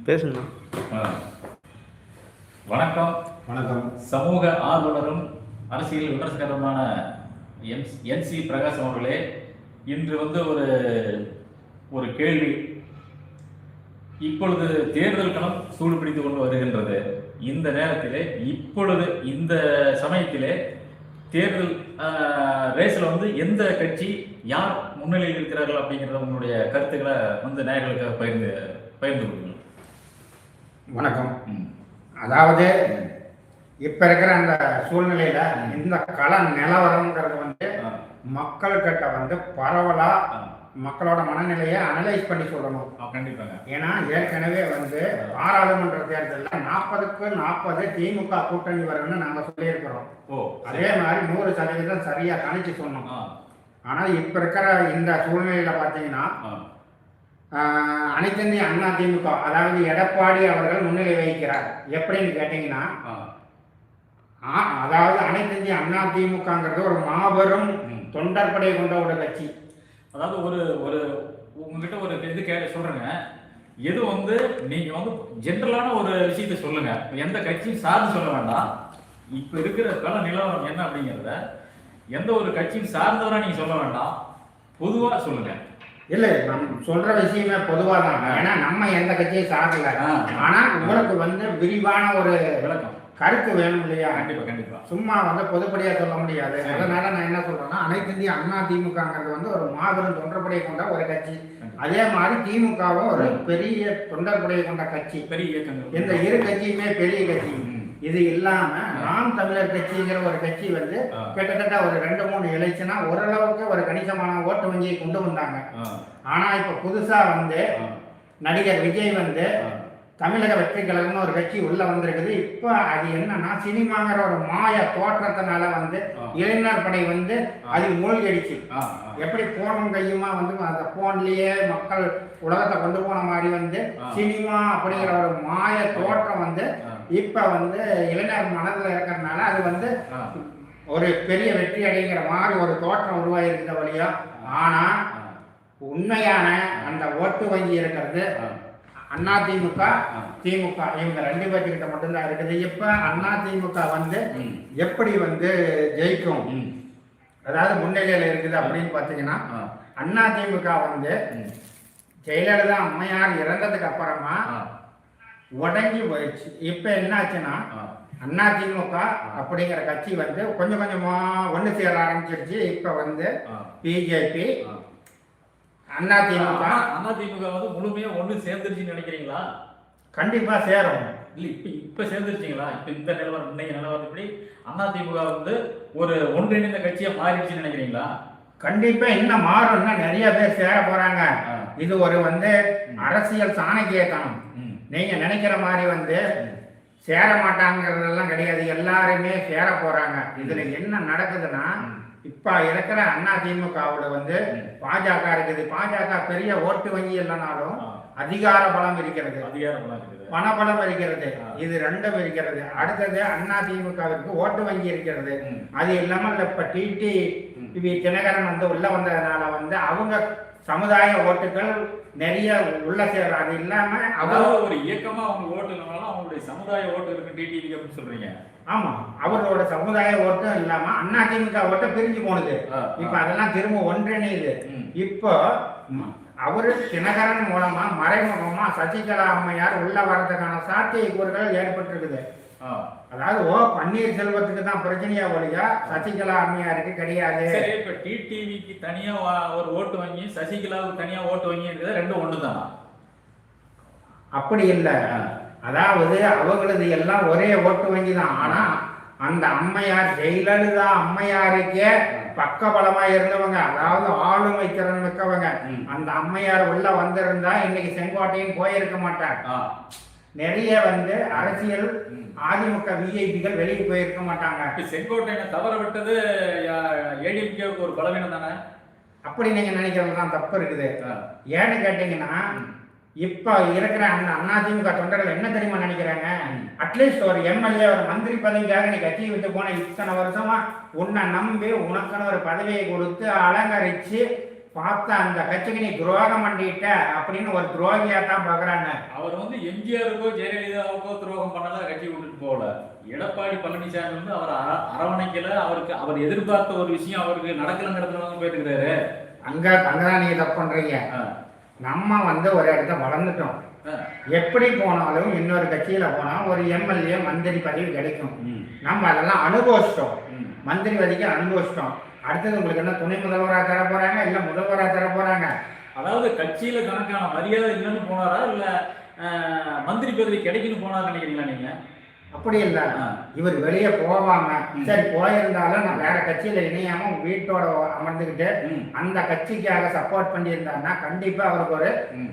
பேசுங்கண்ணா. வணக்கம். வணக்கம். சமூக ஆர்வலரும் அரசியல் விமர்சகருமான என்சி பிரகாசம் அவர்களே, இன்று ஒரு கேள்வி. இப்பொழுது தேர்தல் களம் சூடுபிடித்துக் கொண்டு வருகின்றது. இந்த நேரத்திலே, இப்பொழுது இந்த சமயத்திலே தேர்தல் ரேஸில் எந்த கட்சி யார் முன்னிலையில் இருக்கிறார்கள் அப்படிங்கிறத உங்களுடைய கருத்துக்களை நேயர்களுக்காக பகிர்ந்து கொடுங்க. வணக்கம். அதாவது இப்ப இருக்கிற அந்த சூழ்நிலையில இந்த கள நிலவரம்ங்கிறது மக்கள் கிட்ட பரவலா மக்களோட மனநிலையை அனலைஸ் பண்ணி சொல்லணும். கண்டிப்பாங்க. ஏன்னா ஏற்கனவே பாராளுமன்ற தேர்தலில் 40க்கு 40 திமுக கூட்டணி வரும்னு நாங்க சொல்லியிருக்கிறோம். அதே மாதிரி 100% சரியா கணிச்சு சொன்னோம். ஆனா இப்ப இருக்கிற இந்த சூழ்நிலையில பாத்தீங்கன்னா அனைத்து இந்திய அண்ணா திமுக, அதாவது எடப்பாடி அவர்கள் முன்னிலை வகிக்கிறார். எப்படின்னு கேட்டீங்கன்னா, அதாவது அனைத்து இந்திய அண்ணா திமுகங்கிறது ஒரு மாபெரும் தொண்டற்படை கொண்ட ஒரு கட்சி. அதாவது ஒரு உங்ககிட்ட ஒரு இது சொல்றேங்க. எது நீங்க ஜென்ரலான ஒரு விஷயத்த சொல்லுங்க. எந்த கட்சியும் சார்ந்து சொல்ல வேண்டாம். இப்ப இருக்கிற கள நிலவரம் என்ன அப்படிங்கிறத எந்த ஒரு கட்சியும் சார்ந்தவரா நீங்க சொல்ல வேண்டாம், பொதுவா சொல்லுங்க. இல்ல, நம்ம சொல்ற விஷயமே பொதுவாதான். ஏன்னா நம்ம எந்த கட்சியை சார்ந்தல. ஆனா உங்களுக்கு விரிவான ஒரு விளக்கம் கருத்து வேணும் இல்லையா? கண்டிப்பா கண்டிப்பா. சும்மா பொதுப்படியா சொல்ல முடியாது. அதனால நான் என்ன சொல்றேன்னா, அனைத்து இந்திய அண்ணா திமுகங்கிறது ஒரு மாபெரும் தொண்டர்படையை கொண்ட ஒரு கட்சி. அதே மாதிரி திமுகவும் ஒரு பெரிய தொண்டர்படையை கொண்ட கட்சி. பெரிய இயக்கங்கள். இந்த இரு கட்சியுமே பெரிய கட்சி. இது இல்லாம நாம் தமிழர் கட்சிங்கிற ஒரு கட்சி கிட்டத்தட்ட ஒரு 2-3 எலெக்ஷனா ஓரளவுக்கு ஒரு கணிசமான ஓட்டு வங்கியை கொண்டு வந்தாங்க. ஆனா இப்ப புதுசா நடிகர் விஜய் தமிழக வெற்றி கழகம்னு ஒரு கட்சி உள்ள வந்திருக்குது. இப்ப அது என்னன்னா, சினிமாங்கிற ஒரு மாய தோற்றத்தினால இளைஞர் படை அது மூழ்கடிச்சு, எப்படி போனும் கையுமா அந்த போன்லயே மக்கள் உலகத்தை கொண்டு போன மாதிரி சினிமா அப்படிங்கிற ஒரு மாய தோற்றம் இப்ப இளைஞர் மனதில் இருக்கிறதுனால அது ஒரு பெரிய வெற்றி அடைங்கிற மாதிரி ஒரு தோற்றம் உருவாயிருக்கிற வழியா. ஆனா உண்மையான அந்த ஓட்டு வங்கி இருக்கிறது அண்ணா திமுக, திமுக இவங்க 2 பேர்கிட்ட மட்டும்தான் இருக்குது. இப்ப அண்ணா திமுக எப்படி ஜெயிக்கும், அதாவது முன்னிலையில இருக்குது அப்படின்னு பாத்தீங்கன்னா, அண்ணா திமுக ஜெயலலிதா அம்மையார் இறந்ததுக்கு அப்புறமா உடஞ்சி போயிடுச்சு. இப்ப என்ன ஆச்சுன்னா, அண்ணா திமுக அப்படிங்கிற கட்சி கொஞ்சம் கொஞ்சமா ஒண்ணு சேர ஆரம்பிச்சிருச்சு. இப்ப பிஜேபி, அண்ணா திமுக முழுமையா ஒண்ணு சேர்ந்துருச்சுன்னு நினைக்கிறீங்களா? கண்டிப்பா சேரும். இல்ல, இப்ப சேர்ந்துருச்சுங்களா? இப்ப இந்த நிலவரம், இன்னைக்கு நிலவரம் இப்படி அண்ணா திமுக ஒரு ஒன்றிணைந்த கட்சியா மாறிடுச்சுன்னு நினைக்கிறீங்களா? கண்டிப்பா இன்னும் மாறும்னா நிறைய பேர் சேர போறாங்க. இது ஒரு அரசியல் சாணக்கியத்தனம். நீங்க நினைக்கிற மாதிரி சேர மாட்டாங்கிறதெல்லாம் கிடையாது. எல்லாருமே சேர போறாங்க. இதுல என்ன நடக்குதுன்னா, இப்ப இருக்கிற அண்ணா திமுகவோட பாஜக இருக்குது. பாஜக பெரிய ஓட்டு வங்கி இல்லைனாலும் அதிகார பலம் இருக்கிறது, பண பலம் இருக்கிறது. இது 2ம் இருக்கிறது. அடுத்தது அண்ணா திமுகவிற்கு ஓட்டு வங்கி இருக்கிறது. அது இல்லாமல் இப்ப டிடிவி தினகரன் உள்ள வந்ததுனால அவங்க சமுதாய ஓட்டுகள் நிறைய உள்ள சேர. அது இல்லாம ஒரு இயக்கமா அவங்க ஓட்டு இல்லைனாலும் அவங்களுடைய சமுதாய ஓட்டு இருக்கு டிடிவி அப்படின்னு சொல்றீங்க. ஆமா, அவர்களோட சமுதாய ஓட்டும் இல்லாம அண்ணா திமுக ஓட்ட பிரிஞ்சு போனது. இப்ப அதெல்லாம் திரும்ப ஒன்றிணையுது. இப்போ அவரு தினகரன் மூலமா மறைமுகமா சசிகலா அம்மையார் உள்ள வர்றதுக்கான சாத்தியக்கூறுகள் ஏற்பட்டிருக்குது. அதாவது பன்னீர்செல்வத்துக்கு தான் பிரச்சனையா ஒழியா சசிகலா அம்மையாருக்கு கிடையாது. இப்ப டிடிவிக்கு தனியா ஒரு ஓட்டு வங்கி, சசிகலாவுக்கு தனியா ஓட்டு வங்கி இருக்கிறது 2 ஒண்ணுதான். அப்படி இல்லை. அதாவது அவங்களது எல்லாம் ஒரே ஓட்டு வங்கி தான். ஆனா அந்த அம்மையார் ஜெயலலிதா அம்மையாருக்கே பக்க பலமா இருந்தவங்க, அதாவது ஆளுமை திறன் மிக்கவங்க. அந்த அம்மையார் உள்ள வந்திருந்தா இன்னைக்கு செங்கோட்டையும் போயிருக்க மாட்டார். நிறைய அரசியல் அதிமுக விஐபிகள் வெளியே போயிருக்க மாட்டாங்க. செங்கோட்டையை தவற விட்டது ஏடிஎம்கேவுக்கு ஒரு பலவீனம் தானே? அப்படி நீங்க நினைக்கிறதுதான் தப்பு இருக்குது. ஏன்னு கேட்டீங்கன்னா, இப்ப இருக்கிற அந்த அதிமுக தொண்டர்கள் என்ன தெரியுமா நினைக்கிறாங்க? அட்லீஸ்ட் ஒரு எம்எல்ஏ, ஒரு மந்திரி பதவிக்காக நீ கட்சியை விட்டு போன இத்தனை வருஷமா உன்னை நம்பி உனக்குன்னு ஒரு பதவியை கொடுத்து அலங்கரிச்சு பார்த்தா அந்த கட்சிக்கு நீ துரோகம் பண்ணிட்ட அப்படின்னு ஒரு துரோகியா தான் பாக்குறாங்க. அவர் வந்து எம்ஜிஆருக்கோ ஜெயலலிதாவுக்கோ துரோகம் பண்ணல, கட்சி விட்டுட்டு போகல. எடப்பாடி பழனிசாமி வந்து அவர் அரவணைக்கல, அவருக்கு அவர் எதிர்பார்த்த ஒரு விஷயம் அவருக்கு நடக்கலங்கிறதுல போயிட்டு இருக்கிறாரு. அங்கதான் நீங்க தப்பு பண்றீங்க. நம்ம வந்து ஒரு இடத்த வளர்ந்துட்டோம். எப்படி போனாலும் இன்னொரு கட்சியில போனா ஒரு எம்எல்ஏ மந்திரி பதவி கிடைக்கும். நம்ம அதெல்லாம் அனுபவிச்சிட்டோம். மந்திரி பதவிக்கு அனுபவிச்சிட்டோம். அடுத்தது உங்களுக்கு என்ன துணை முதல்வராக தர போறாங்க, இல்ல முதல்வராக தர போறாங்க? அதாவது கட்சியில கணக்கான மரியாதை இல்லைன்னு போனாரா, இல்ல மந்திரி பதவி கிடைக்குன்னு போனாரா நினைக்கிறீங்களா நீங்க? அப்படி இல்லை. இவர் வெளியே போவாம சரி போயிருந்தாலும் நான் வேற கட்சியில இணையாம வீட்டோட அமர்ந்துகிட்டு அந்த கட்சிக்காக சப்போர்ட் பண்ணியிருந்தாருன்னா கண்டிப்பா அவருக்கு ஒரு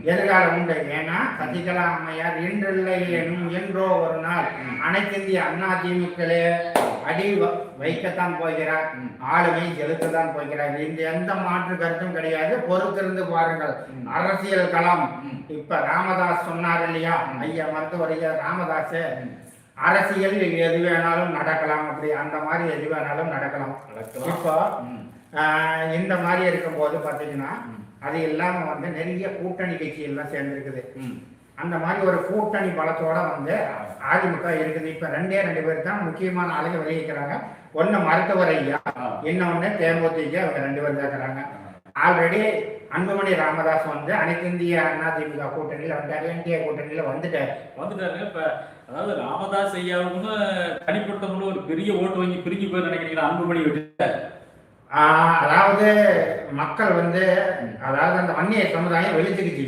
எதிர்காலம் உண்டு. ஏன்னா சசிகலா அம்மையார் இன்றில்லை எனும் என்றோ ஒரு நாள் அனைத்து இந்திய அண்ணா திமுகலே அடி வைக்கத்தான் போகிறார், ஆளுமை செலுத்தத்தான் போகிறார். இந்த எந்த மாற்று கருத்தும் கிடையாது. பொறுத்திருந்து பாருங்கள். அரசியல் களம் இப்ப ராமதாஸ் சொன்னார் இல்லையா, ஐயா மருத்துவர் ஐயா ராமதாஸ், அரசியல் எது வேணாலும் நடக்கலாம், அப்படி அந்த மாதிரி எது வேணாலும் நடக்கலாம். இப்போ இந்த மாதிரி இருக்கும்போது பார்த்தீங்கன்னா அது இல்லாம வந்து நிறைய கூட்டணி கட்சியெல்லாம் சேர்ந்துருக்குது. அந்த மாதிரி ஒரு கூட்டணி பலத்தோட வந்து அதிமுக இருக்குது. இப்ப ரெண்டு பேர் தான் முக்கியமான ஆளுங்க வெளியிக்கிறாங்க. ஒன்னு மருத்துவர் ஐயா, இன்னொன்னு தேமுதிக, அவங்க 2 பேர் தான் இருக்கிறாங்க. ஆல்ரெடி அன்புமணி ராமதாஸ் வந்து அனைத்து இந்திய அண்ணா திமுக கூட்டணியில வந்தாரு, என்டிஏ கூட்டணியில வந்துட்டாரு. இப்ப அதாவது ராமதாஸ் ஐயாவுக்குன்னு தனிப்பட்ட ஒரு பெரிய ஓட்டு வங்கி பிரிஞ்சு போய் நினைக்கிறீங்களா அன்புமணி விட்டு? அதாவது மக்கள் வந்து அதாவது அந்த வன்னிய சமுதாயம் வெளிச்சுக்கிச்சு.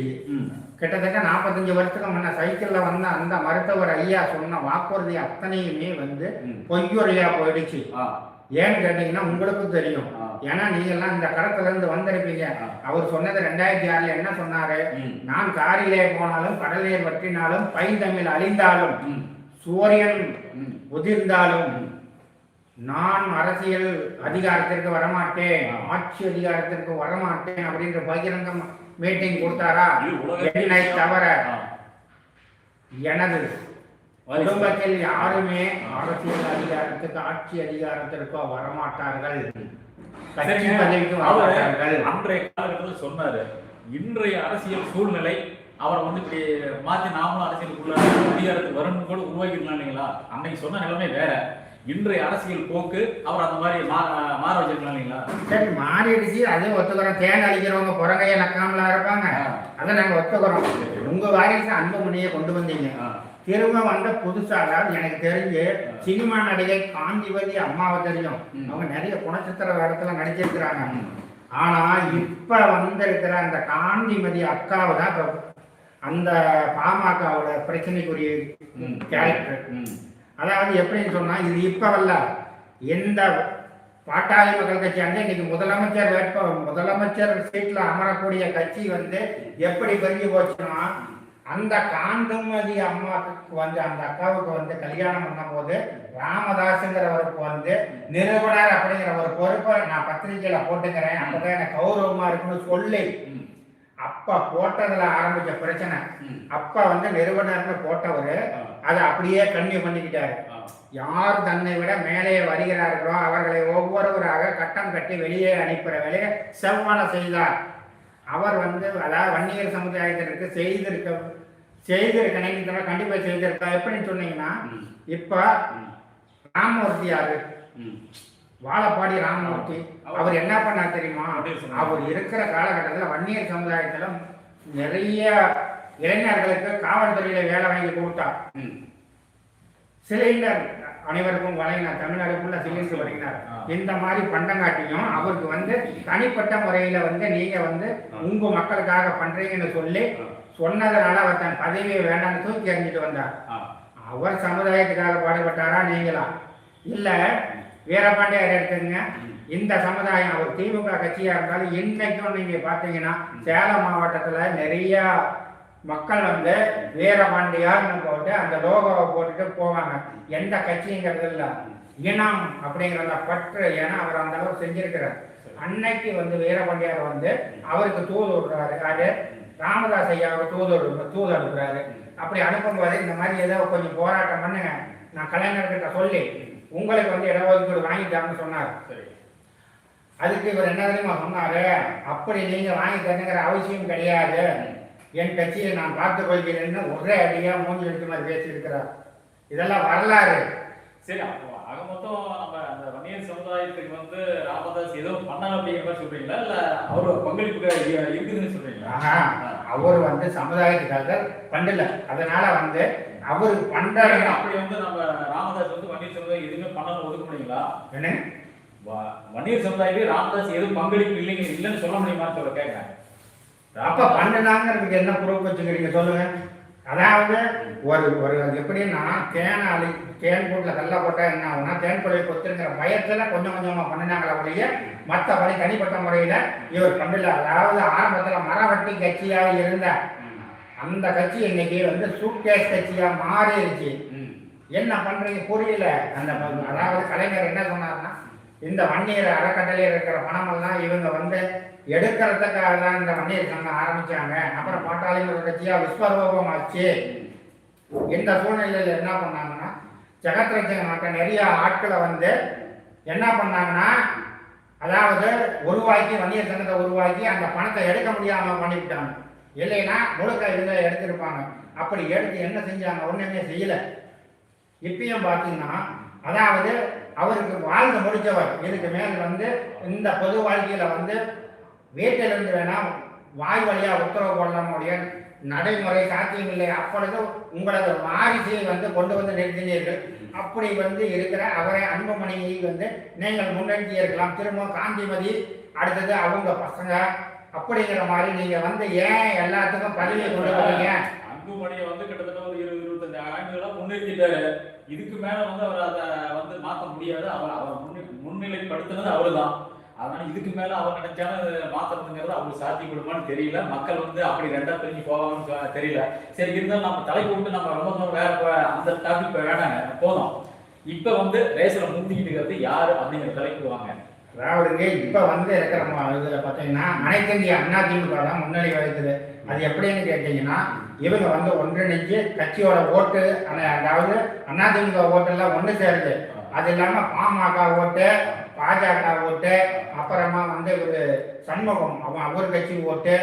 கிட்டத்தட்ட 45 வருஷத்துக்கு முன்ன சைக்கிள்ல வந்த அந்த மருத்துவர் ஐயா சொன்ன வாக்குறுதி அத்தனையுமே வந்து பொய்யுரையா போயிடுச்சு. ஏன்னு கேட்டீங்கன்னா உங்களுக்கும் தெரியும். ஏன்னா நீங்க எல்லாம் இந்த களத்துல இருந்து வந்திருப்பீங்க. அவர் சொன்னது 2006 என்ன சொன்னாரு, நான் காரிலே போனாலும் கடலில் வற்றினாலும் பைந்தமிழ் அழிந்தாலும் சூரியன் உதிர்ந்தாலும் நான் அரசியல் அதிகாரத்திற்கு வரமாட்டேன், ஆட்சி அதிகாரத்திற்கு வரமாட்டேன் அப்படின்ற பகிரங்க மீட்டிங் கொடுத்தாரா? என்னை தவிர எனது குடும்பத்தில் யாருமே அரசியல் அதிகாரத்துக்கு ஆட்சி அதிகாரத்திற்கோ வரமாட்டார்கள், கட்சி பதவிக்கு வரமாட்டார்கள். அன்றைய காலகட்டத்தில் சொன்னாரு. இன்றைய அரசியல் சூழ்நிலை அவரை வந்து இப்படி மாற்றி நாமளும் அரசியலுக்குள்ள அதிகாரத்துக்கு வரணும் கூட உருவாக்கிடலாம் இல்லைங்களா? அன்னைக்கு சொன்ன நிலைமை வேற. இன்றைய அரசியல் போக்கு அவர் அந்த மாதிரி மாற வச்சிருக்கலாம் இல்லைங்களா? சரி மாறிடுச்சு, அதே ஒத்துக்கிறோம். தேன் அழிக்கிறவங்க புறங்கைய நக்காமலா இருப்பாங்க, அதை நாங்க ஒத்துக்கிறோம். உங்க வாரிசு அன்புமணியை கொண்டு வந்தீங்க. திரும்ப வந்த புதுசா, அதாவது எனக்கு தெரிஞ்சு சினிமா நடிகை காந்திவதி அம்மாவை தெரியும். அவங்க நிறைய குணச்சித்திர வேடத்துல நடிச்சிருக்கிறாங்க. ஆனா இப்ப வந்திருக்கிற அந்த காந்திமதி அக்காவை தான் அந்த பாமகவோட பிரச்சனைக்குரிய கேரக்டர். அதாவது எப்படின்னு சொன்னா இது இப்பவல்ல, எந்த பாட்டாளி மக்கள் கட்சி வந்து இன்னைக்கு முதலமைச்சர் சீட்ல அமரக்கூடிய கட்சி வந்து எப்படி பெருகி போச்சுன்னா, அந்த காந்தமதி அம்மாவுக்கு வந்து அந்த அக்காவுக்கு வந்து கல்யாணம் பண்ணும் போது ராமதாஸுங்கிறவருக்கு வந்து நிறுவனர் அப்படிங்கிற ஒரு பொறுப்பை நான் பத்திரிகையில போட்டுக்கிறேன், அப்பதான் எனக்கு கௌரவமா இருக்குன்னு சொல்லி அப்ப போட்டதுல ஆரம்பிச்ச பிரச்சனை. அப்ப வந்து நிறுவனர்னு போட்டவரு அதை அப்படியே கன்னியூ பண்ணிக்கிட்டாரு. யார் தன்னை விட மேலே வருகிறார்களோ அவர்களை ஒவ்வொருவராக கட்டம் கட்டி வெளியே அனுப்புற வேலையை செவ்வன செய்தார். அவர் வந்து அதாவது வன்னியர் சமுதாயத்திற்கு செய்திருக்க கண்டிப்பா செய்திருக்கா. எப்படின்னு சொன்னீங்கன்னா, இப்ப ராமமூர்த்தி யாரு, வாழப்பாடி ராமமூர்த்தி, அவர் என்ன பண்ணா தெரியுமா? அவர் இருக்கிற காலகட்டத்தில் வன்னியர் சமுதாயத்துல நிறைய இளைஞர்களுக்கு காவல்துறையில வேலை வாங்கி கொடுத்தார். சிலிண்டர் அனைவருக்கும் வழங்கினார், தமிழ்நாடுக்குள்ள சிலிண்டர் வழங்கினார். இந்த மாதிரி பண்டங்காட்டியும் அவருக்கு வந்து தனிப்பட்ட முறையில வந்து நீங்க வந்து உங்க மக்களுக்காக பண்றீங்கன்னு சொல்லி சொன்னதுனால அவர் தன் பதவியை வேண்டாம்னு தூக்கி எறிஞ்சிட்டு வந்தார். அவர் சமுதாயத்துக்காக பாடுபட்டாரா நீங்களா? இல்ல வீரபாண்டியார் எடுத்துங்க, இந்த சமுதாயம் அவர் திமுக கட்சியா இருந்தாலும் இன்னைக்கும் நீங்க பாத்தீங்கன்னா சேலம் மாவட்டத்துல நிறைய மக்கள் வந்து வீரபாண்டியார்னு போட்டு அந்த லோகோவை போட்டுட்டு போவாங்க. எந்த கட்சிங்கிறது இல்ல, இனம் அப்படிங்கிற அந்த பற்று. ஏன்னா அவர் அந்த அளவு செஞ்சிருக்கிறார். அன்னைக்கு வந்து வீரபாண்டியார் வந்து அவருக்கு தூது விடுறாரு, யாரு ராமதாஸ் ஐயாவுக்கு தூது அனுப்புறாரு. அப்படி அனுப்பும்போது இந்த மாதிரி ஏதோ கொஞ்சம் போராட்டம் பண்ணுங்க, நான் கலைஞர்கிட்ட சொல்லி உங்களுக்கு வந்து இடஒதுக்கீடு வாங்கிட்டாங்கன்னு சொன்னார். அதுக்கு இவர் என்ன தெரியுமா சொன்னாரு, அப்படி நீங்க வாங்கி தருங்கிற அவசியம் கிடையாது, என் கட்சியை நான் பார்த்துக் கொள்கிறேன்னு ஒரே அடியா மூஞ்சி எடுத்து மாதிரி பேசியிருக்கிறார். இதெல்லாம் வரலாறு. சரி, அப்போ ஆக மொத்தம் நம்ம அந்த வன்னியர் சமுதாயத்துக்கு வந்து ராமதாஸ் ஏதோ பண்ணல அப்படிங்கிற மாதிரி சொல்றீங்களா, இல்ல அவரோட பங்களிப்பு இருக்குதுன்னு சொல்றீங்களா? அவர் வந்து சமுதாயத்துக்காக பண்ணல, அதனால வந்து அவரு பண்றாரு. அப்படி வந்து நம்ம ராமதாஸ் வந்து வன்னியர் சமுதாயம் எதுவுமே பண்ணல ஒதுக்க முடியுங்களா? என்ன வன்னியர் சமுதாயத்துக்கு ராமதாஸ் எதுவும் பங்களிப்பு இல்லைன்னு சொல்ல முடியுமான்னு சொல்ல கேட்கிறேன். அப்ப பண்ணலாங்கிறதுக்கு என்ன ப்ரூஃப் வச்சுக்கிறீங்க சொல்லுங்க. அதாவது ஒரு ஒரு எப்படின்னா தேன் கூட்டில் கல்ல போட்டா என்ன ஆகுனா தேன் கொலையை கொத்துங்கிற பயத்துல கொஞ்சம் கொஞ்சமா பண்ணினாங்களா ஒழிய மற்றபடி தனிப்பட்ட முறையில இவர் பண்ணல. அதாவது ஆரம்பத்துல மரவட்டி கட்சியா இருந்த அந்த கட்சி இன்னைக்கு வந்து சூட்கேஸ் கட்சியா மாறிடுச்சு. என்ன பண்றீங்க புரியல. அந்த அதாவது கலைஞர் என்ன சொன்னார்னா, இந்த வன்னியர் அறக்கட்டளையில் இருக்கிற பணமெல்லாம் இவங்க வந்து எடுக்கிறதுக்காக தான் இந்த வன்னியர் சங்கம் ஆரம்பிச்சாங்க. அப்புறம் பாட்டாளிங்கிற கட்சியா விஸ்வரூபம் ஆச்சு. இந்த சூழ்நிலையில என்ன பண்ணாங்கன்னா, ஜெகத்ரட்சக நாட்டை நிறைய ஆட்களை வந்து என்ன பண்ணாங்கன்னா, அதாவது உருவாக்கி வன்னியர் சங்கத்தை உருவாக்கி அந்த பணத்தை எடுக்க முடியாம பண்ணிவிட்டாங்க. இல்லைன்னா முழுக்க இவங்க எடுத்திருப்பாங்க. அப்படி எடுத்து என்ன செஞ்சாங்க, ஒண்ணுமே செய்யல. இப்பயும் பார்த்தீங்கன்னா, அதாவது அவருக்கு வாழ்ந்து முடிச்சவர் இதுக்கு மேல் வந்து இந்த பொது வாழ்க்கையில வந்து வீட்டிலிருந்து வேணா வாய் வழியா உத்தரவு போடக்கூடிய நடைமுறை சாத்தியம் இல்லை. அப்பொழுது உங்களது வாரிசை வந்து கொண்டு வந்து நிறுத்தினீர்கள். அப்படி வந்து இருக்கிற அவரை அன்புமணியை வந்து நீங்கள் முன்னெடுத்து இருக்கலாம். திரும்ப காந்திமதி, அடுத்தது அவங்க பசங்க அப்படிங்கிற மாதிரி நீங்க வந்து ஏன் எல்லாத்துக்கும் பதவியை கொண்டு வரீங்க? அன்புமணியை வந்து கிட்டத்தட்ட ஒரு 20-25 ஆண்டுகளா முன்னெடுத்திட்டாரு. இதுக்கு மேல வந்து அவர் அதை வந்து மாற்ற முடியாது. அவர் முன்னிலைப்படுத்தினது அவரு தான். அதனால இதுக்கு மேல அவர் நினைச்சாலும் மாற்றணுங்கிறது அவருக்கு சாத்தியப்படுமான்னு தெரியல. மக்கள் வந்து அப்படி ரெண்டா பிரிஞ்சு போவாங்கன்னு தெரியல. சரி, இருந்தாலும் நம்ம தலைப்பு விட்டு நம்ம ரொம்ப தூரம் வேற அந்த டாபிக் வேணாங்க, போதும். இப்ப வந்து ரேஸ்ல முந்திக்கிட்டு இருக்கிறது யாரு அப்படிங்கிற தலைப்பு வாங்க. அதாவதுங்க இப்ப வந்து இருக்கிற இதுல பாத்தீங்கன்னா அனைத்து இந்திய அண்ணா திமுக தான் முன்னிலை வகிக்குது. அது எப்படின்னு கேட்டீங்கன்னா, இவங்க வந்து ஒன்றிணைஞ்சு கட்சியோட ஓட்டு, அதாவது அண்ணா திமுக ஓட்டு எல்லாம் ஒண்ணு சேருது. அது இல்லாம பாமக ஓட்டு, பாஜக ஓட்டு, அப்புறமா வந்து ஒரு சண்முகம் அவர் கட்சி ஓட்டு,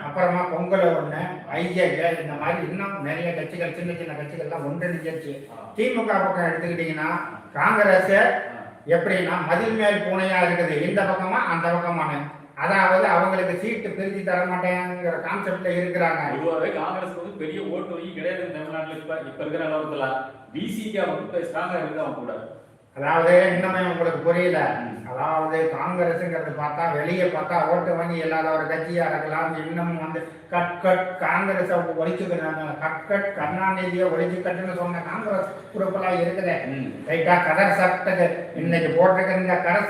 அப்புறமா பொங்கல் ஒண்ணு, ஐஜேகே, இந்த மாதிரி இன்னும் நிறைய கட்சிகள், சின்ன சின்ன கட்சிகள்லாம் ஒன்றிணைஞ்சிருச்சு. திமுக பக்கம் எடுத்துக்கிட்டீங்கன்னா காங்கிரஸ் எப்படின்னா மதில் மேல் பூனையா இருக்குது, இந்த பக்கமா அந்த பக்கமான. அதாவது அவங்களுக்கு சீட்டு பிரித்து தர மாட்டேங்கிற கான்செப்ட்ல இருக்கிறாங்க. பொதுவாகவே காங்கிரஸ் வந்து பெரிய ஓட்டு வங்கி கிடையாது தமிழ்நாட்டில். இப்ப இருக்கிற அளவுல பிசிகா வந்து ஸ்ட்ராங்கா இருக்கு அவங்க கூட. அதாவது இன்னுமே உங்களுக்கு புரியல. அதாவது காங்கிரஸ்ங்கிறது பார்த்தா வெளியே பார்த்தா ஓட்டு வங்கி இல்லாத ஒரு கட்சியா இருக்கலாம். இன்னும் வந்து காங்கிரஸை ஒழிச்சுக்கிறாங்க. கருணாநிதியை ஒழிச்சுக்கட்டுன்னு சொன்ன காங்கிரஸ் குரூப்பெல்லாம் இருக்குது. ரைட்டா? கதர் சட்டுக்கு இன்னைக்கு போட்டிருக்கிற கதர்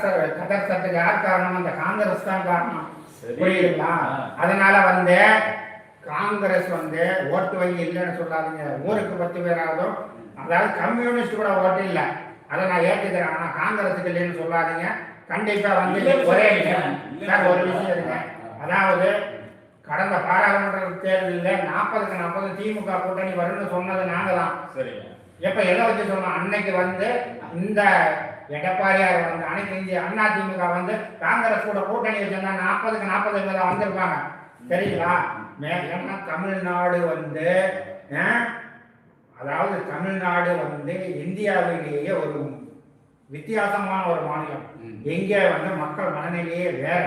சட்டுக்கு யார் காரணம்? அந்த காங்கிரஸ் தான் காரணம். புரியுதுங்களா? அதனால வந்து காங்கிரஸ் வந்து ஓட்டு வங்கி இல்லைன்னு சொல்லாதீங்க. ஊருக்கு 10 பேராவதும், அதாவது கம்யூனிஸ்ட் கூட ஓட்டு இல்லை, அதை நான் ஏற்றுக்கிறேன். ஆனால் காங்கிரஸுக்கு இல்லைன்னு சொல்லாதீங்க. கண்டிப்பா வந்து ஒரே விஷயம் சார், ஒரு விஷயம் இருக்கு. அதாவது கடந்த பாராளுமன்ற தேர்தலில் 40க்கு 40 திமுக கூட்டணி வரும்னு சொன்னது நாங்க தான். எப்ப எதை வச்சு சொன்னோம்? அன்னைக்கு வந்து இந்த எடப்பாடியார் வந்து அனைத்து இந்திய அண்ணா திமுக வந்து காங்கிரஸ் கூட கூட்டணி வச்சிருந்தா 40க்கு 40 வந்திருப்பாங்க. சரிங்களா? ஏன்னா தமிழ்நாடு வந்து அதாவது தமிழ்நாடு வந்து இந்தியாவிலேயே ஒரு வித்தியாசமான ஒரு மாநிலம். எங்க வந்து மக்கள் மனநிலையே வேற.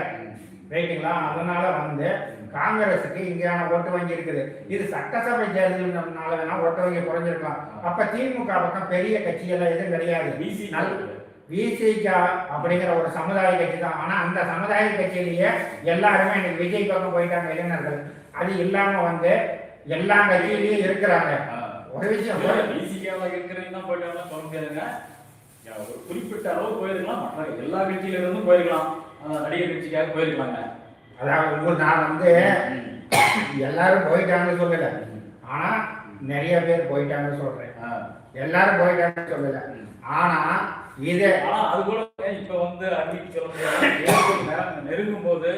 ரைட்டுங்களா? அதனால வந்து காங்கிரஸுக்கு இங்கேயான ஓட்டு வங்கி இருக்குது. இது சட்டசபை தேர்தல்னால வேணா ஓட்டு வங்கி குறைஞ்சிருக்கலாம். அப்ப திமுக பக்கம் பெரிய கட்சியெல்லாம் எதுவும் கிடையாது. விசிகா அப்படிங்கிற ஒரு சமுதாய கட்சி தான். ஆனா அந்த சமுதாய கட்சியிலேயே எல்லாருமே இன்னைக்கு விஜய் பக்கம் போயிட்டாங்க இளைஞர்கள். அது இல்லாம வந்து எல்லா கட்சியிலயும் இருக்கிறாங்க. ஒரு விஷயம் ஒரு குறிப்பிட்ட அளவு போயிருக்கலாம், மற்ற எல்லா கட்சியில இருந்தும் போயிருக்கலாம், நடிகர் கட்சிக்காக போயிருக்கலாங்க. அதாவது நான் வந்து எல்லாரும் போயிட்டாங்கன்னு சொல்லல, ஆனா நிறைய பேர் போயிட்டாங்கன்னு சொல்றேன். எல்லாரும் போயிட்டாங்கன்னு சொல்லல, ஆனா இது அது கூட இப்ப வந்து அறிவிக்க சொல்ல முடியாது. நெருங்கும் போது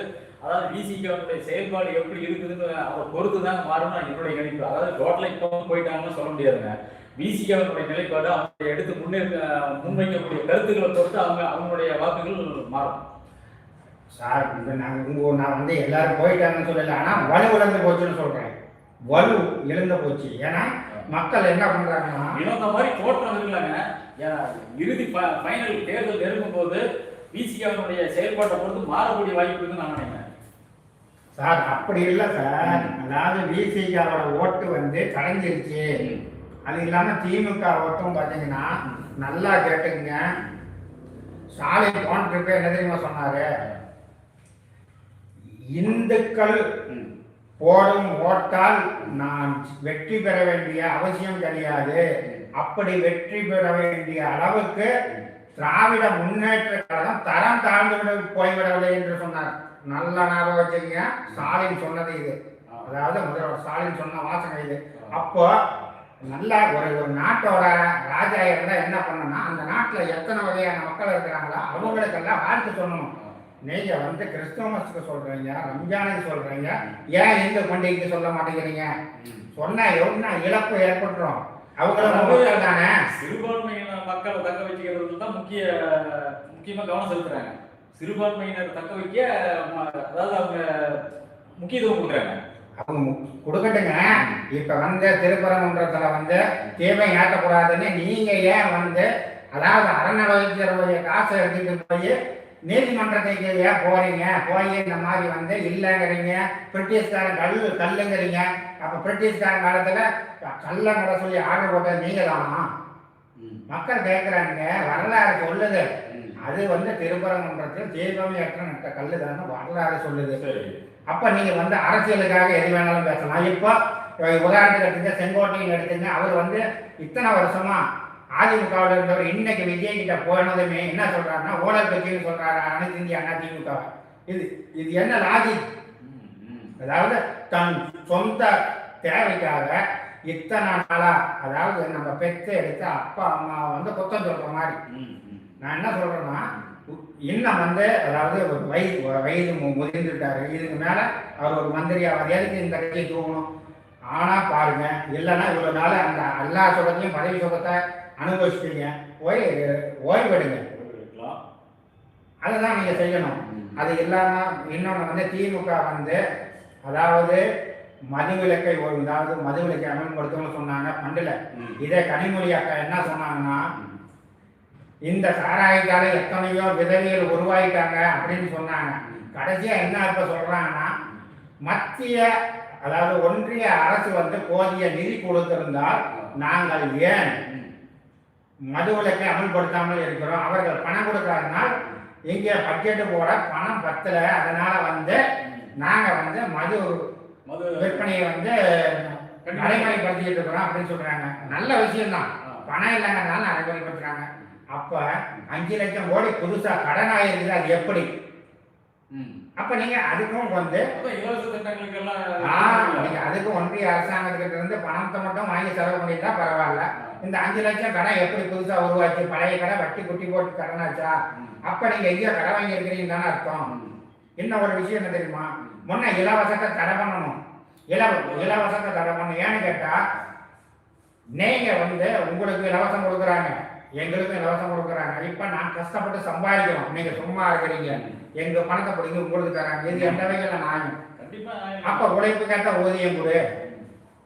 அதாவது விசிகாவுடைய செயல்பாடு எப்படி இருக்குதுன்னு அதை பொறுத்து தான் மாறும் என்னுடைய நினைப்பு. அதாவது டோட்டலா இப்போ போயிட்டாங்கன்னு சொல்ல முடியாதுங்க. விசிகாவுடைய நிலைப்பாடு அவங்க எடுத்து முன்வைக்கக்கூடிய கருத்துக்களை பொறுத்து அவங்களுடைய வாக்குகள் மாறும். சார் இப்போ நான் வந்து எல்லாரும் போயிட்டாங்கன்னு சொல்லல, ஆனால் வலு இழந்து போச்சுன்னு சொல்றேன். வலு இழந்து போச்சு. ஏன்னா மக்கள் என்ன பண்றாங்கன்னா இந்த மாதிரி தோற்றம் இருக்கலாங்க. இறுதி ஃபைனல் தேர்தல் நெருங்கும் போது விசிகாவுடைய செயல்பாட்டை பொறுத்து மாறக்கூடிய வாய்ப்பு இருக்குன்னு நான் நினைக்கிறேன். சார் அப்படி இல்லை சார். அதாவது விசிகாவோட ஓட்டு வந்து கலைஞ்சிருச்சு. அது இல்லாம திமுக ஓட்டும் பார்த்தீங்கன்னா நல்லா கேட்டுக்குங்க. ஸ்டாலின் போன்றிருக்க என்ன தெரியுமா சொன்னாரு? இந்துக்கள் போடும் ஓட்டால் நான் வெற்றி பெற வேண்டிய அவசியம் கிடையாது. அப்படி வெற்றி பெற வேண்டிய அளவுக்கு திராவிட முன்னேற்ற கழகம் தரம் தாழ்ந்து போய்விடவில்லை என்று சொன்னார். நல்ல ஞாபகம் வச்சுக்கீங்க. ஸ்டாலின் சொன்னது இது. அதாவது முதல்வர் ஸ்டாலின் சொன்ன வாசகம் இது. அப்போ நல்லா ஒரு நாட்டோட ராஜா இருந்தா என்ன பண்ணணும்னா, அந்த நாட்டுல எத்தனை வகையான மக்கள் இருக்கிறாங்களோ அவங்களுக்கெல்லாம் வாழ்த்து சொல்லணும். நீங்க வந்து கிறிஸ்துமஸ்க்கு சொல்றீங்க, ரம்ஜானுக்கு சொல்றீங்க, ஏன் இந்து பண்டிகைக்கு சொல்ல மாட்டேங்கிறீங்க? சொன்னா எவ்வளோ இழப்பு ஏற்பட்டுரும். அவங்களும் தானே சிறுபான்மையின மக்களை தக்க வச்சுக்கிறது தான் முக்கியமா கவனம் செலுத்துறாங்க. சிறுபான்மையினர் தக்க வைக்க அதாவது அவங்க முக்கியத்துவம் கொடுக்குறாங்க. அவங்க கொடுக்கட்டுங்க. இப்ப வந்து திருப்பரங்குன்றத்துல வந்து தீமை ஏற்றக்கூடாதுன்னு நீங்க ஏன் வந்து அதாவது அறநிலையத்துறைய காசை எடுத்துட்டு போய் நீதிமன்றத்துக்கு ஏன் போறீங்க? போய் இந்த மாதிரி வந்து இல்லைங்கிறீங்க. பிரிட்டிஷ்காரன் கல்லுங்கிறீங்க. அப்ப பிரிட்டிஷ்காரன் காலத்துல கல்லங்களை சொல்லி ஆர்டர் போட்டது நீங்க தானா? மக்கள் கேட்கிறாங்க. வரலாறு சொல்லுது. அது வந்து திருப்பரங்குன்றத்தில் தீபம் ஏற்ற நட்ட கல்லு தானே வரலாறு சொல்லுது. அப்ப நீங்க வந்து அரசியலுக்காக எது வேணாலும் பேசலாம். இப்போ உதாரணத்துக்கு எடுத்துங்க, செங்கோட்டையில் எடுத்துங்க. அவர் வந்து இத்தனை வருஷமா அதிமுகவில் இருந்தவர் இன்னைக்கு விஜய் கிட்ட போனதுமே என்ன சொல்றாருன்னா ஊழல் கட்சின்னு சொல்றாரு அனைத்து இந்திய அண்ணா திமுக. இது என்ன லாஜிக்? அதாவது தன் சொந்த தேவைக்காக இத்தனை நாளா அதாவது நம்ம பெற்று எடுத்த அப்பா அம்மா வந்து குத்தம் சொல்ற மாதிரி. நான் என்ன சொல்றேன்னா இன்னும் வந்து அதாவது வயது முதிர்ந்துட்டாரு. இதுக்கு மேல அவர் ஒரு மந்திரியாவது எதுக்கு இந்த கட்சியை தூங்கணும்? ஆனா பாருங்க, இல்லைன்னா இவ்வளவு நாள் அந்த எல்லா சுகத்தையும் பதவி சுகத்தை அனுபவிச்சிட்டீங்க. ஓய்வெடுங்க. அதுதான் நீங்க செய்யணும். அது இல்லாம இன்னொன்னு வந்து திமுக வந்து அதாவது மதுவிலக்கை அதாவது மதுவிலக்கை அமல்படுத்தணும்னு சொன்னாங்க. பண்டுல இதே கனிமொழி அக்கா என்ன சொன்னாங்கன்னா, இந்த சாராயத்தால எத்தனையோ விதவிகள் உருவாயிட்டாங்க அப்படின்னு சொன்னாங்க. கடைசியா என்ன இப்ப சொல்றாங்கன்னா, மத்திய அதாவது ஒன்றிய அரசு வந்து போதிய நிதி கொடுத்திருந்தால் நாங்கள் ஏன் மதுவிலக்கை அமல்படுத்தாமல் இருக்கிறோம்? அவர்கள் பணம் கொடுக்காதனால் இங்கே பட்ஜெட்டு போட பணம் பத்தல. அதனால வந்து நாங்க வந்து மது விற்பனையை வந்து நடைமுறைப்படுத்திட்டு இருக்கிறோம் அப்படின்னு சொல்றாங்க. நல்ல விஷயம்தான். பணம் இல்லைங்கிறதுனால நடைமுறைப்படுத்துறாங்க. அப்ப 5 லட்சம் கோடி புதுசா கடன் ஆயிருக்குது. அது எப்படி? அப்ப நீங்க அதுக்கும் வந்து நீங்க அதுக்கும் ஒன்றிய அரசாங்கத்துக்கிட்ட இருந்து பணத்தை மட்டும் வாங்கி செலவு பண்ணிட்டா பரவாயில்ல. இந்த 5 லட்சம் கடை எப்படி புதுசா உருவாச்சு? பழைய கடை வட்டி குட்டி போட்டு கடனாச்சா? அப்ப நீங்க எங்கேயோ கடை வாங்கி இருக்கிறீங்கன்னு தானே அர்த்தம். இன்னும் ஒரு விஷயம் என்ன தெரியுமா? முன்ன இலவசத்தை தடை பண்ணணும். இலவசத்தை தடை பண்ணணும். ஏன்னு கேட்டா, நீங்க வந்து உங்களுக்கு இலவசம் கொடுக்குறாங்க, எங்களுக்கும் இலவசம் கொடுக்குறாங்க. இப்ப நான் கஷ்டப்பட்டு சம்பாதிக்கிறோம், நீங்க சும்மா இருக்கிறீங்க. எங்க பணத்தை பிடிங்க உங்களுக்கு தராங்க. இது எந்த வகையில நாயும்? அப்ப உழைப்பு கேட்டா ஊதியம் கொடு.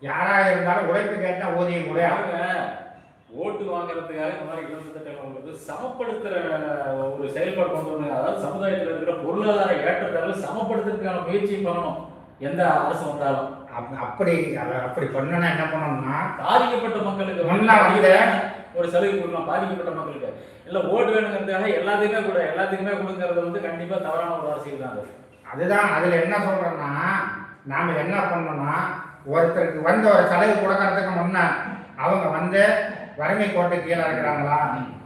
யாரா இருந்தாலும் உழைப்பு கேட்டா ஊதியம் கொடு. ஓட்டு வாங்குறதுக்காக இந்த மாதிரி இலவச திட்டங்கள் சமப்படுத்துற ஒரு செயல்பாடு கொண்டு வந்து, அதாவது சமுதாயத்தில் இருக்கிற பொருளாதார ஏற்றத்தால சமப்படுத்துறதுக்கான முயற்சி பண்ணணும் எந்த அரசு வந்தாலும். அப்படி பண்ணனா என்ன பண்ணணும்னா, பாதிக்கப்பட்ட மக்களுக்கு ஒரு சலுகை கொடுக்கலாம். பாதிக்கப்பட்ட மக்களுக்கு இல்ல ஓட்டு வேணுங்கிறதுக்காக எல்லாத்துக்குமே கொடுங்கறது வந்து கண்டிப்பா தவறான ஒரு அரசியல் தான். அதுதான் அதுல என்ன சொல்றேன்னா, நாம என்ன பண்ணோம்னா, ஒருத்தருக்கு வந்து ஒரு சலுகை கொடுக்கறதுக்கு முன்ன அவங்க வந்து வறுமை கோட்டை கீழே இருக்கிறாங்களா,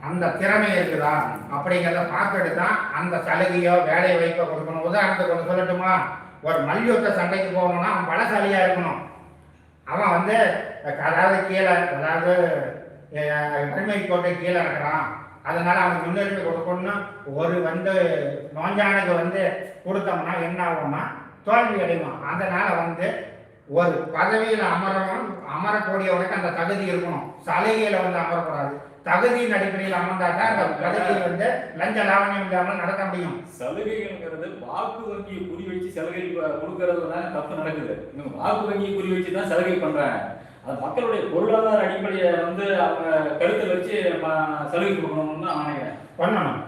அந்த திறமை இருக்குதா அப்படிங்கிறத பார்த்துட்டு தான் அந்த சலுகையோ வேலை வாய்ப்போ கொடுக்கணும். உதாரணத்துக்கு ஒன்று சொல்லட்டுமா? ஒரு மல்யுத்த சண்டைக்கு போகணும்னா அவன் பலசாலியா இருக்கணும். அவன் வந்து அதாவது கீழே அதாவது வறுமை கோட்டை கீழே இருக்கிறான். அதனால அவனுக்கு முன்னுரிமை கொடுக்கணும்னு ஒரு வந்து நோஞ்சானுக்கு வந்து கொடுத்தோம்னா என்ன ஆகும்னா தோல்வி அடைவான். அதனால வந்து ஒரு பதவியில் அமரக்கூடியவனுக்கு அந்த தகுதி இருக்கணும். சலுகையில வந்து அமரக்கூடாது. தகுதியின் அடிப்படையில் அமர்ந்தாதான் அந்த பதவியை வந்து லஞ்ச லாவணியம் இல்லாமல் நடத்த முடியும். சலுகைகள்ங்கிறது வாக்கு வங்கியை குறி வச்சு சலுகை கொடுக்கறது தான் தப்பு நடக்குது. இன்னும் வாக்கு வங்கியை குறி வச்சு தான் சலுகை பண்றாங்க. அது மக்களுடைய பொருளாதார அடிப்படையை வந்து அவங்க கருத்தை வச்சு சலுகை கொடுக்கணும்னு நான் நினைக்கிறேன். பண்ணணும்,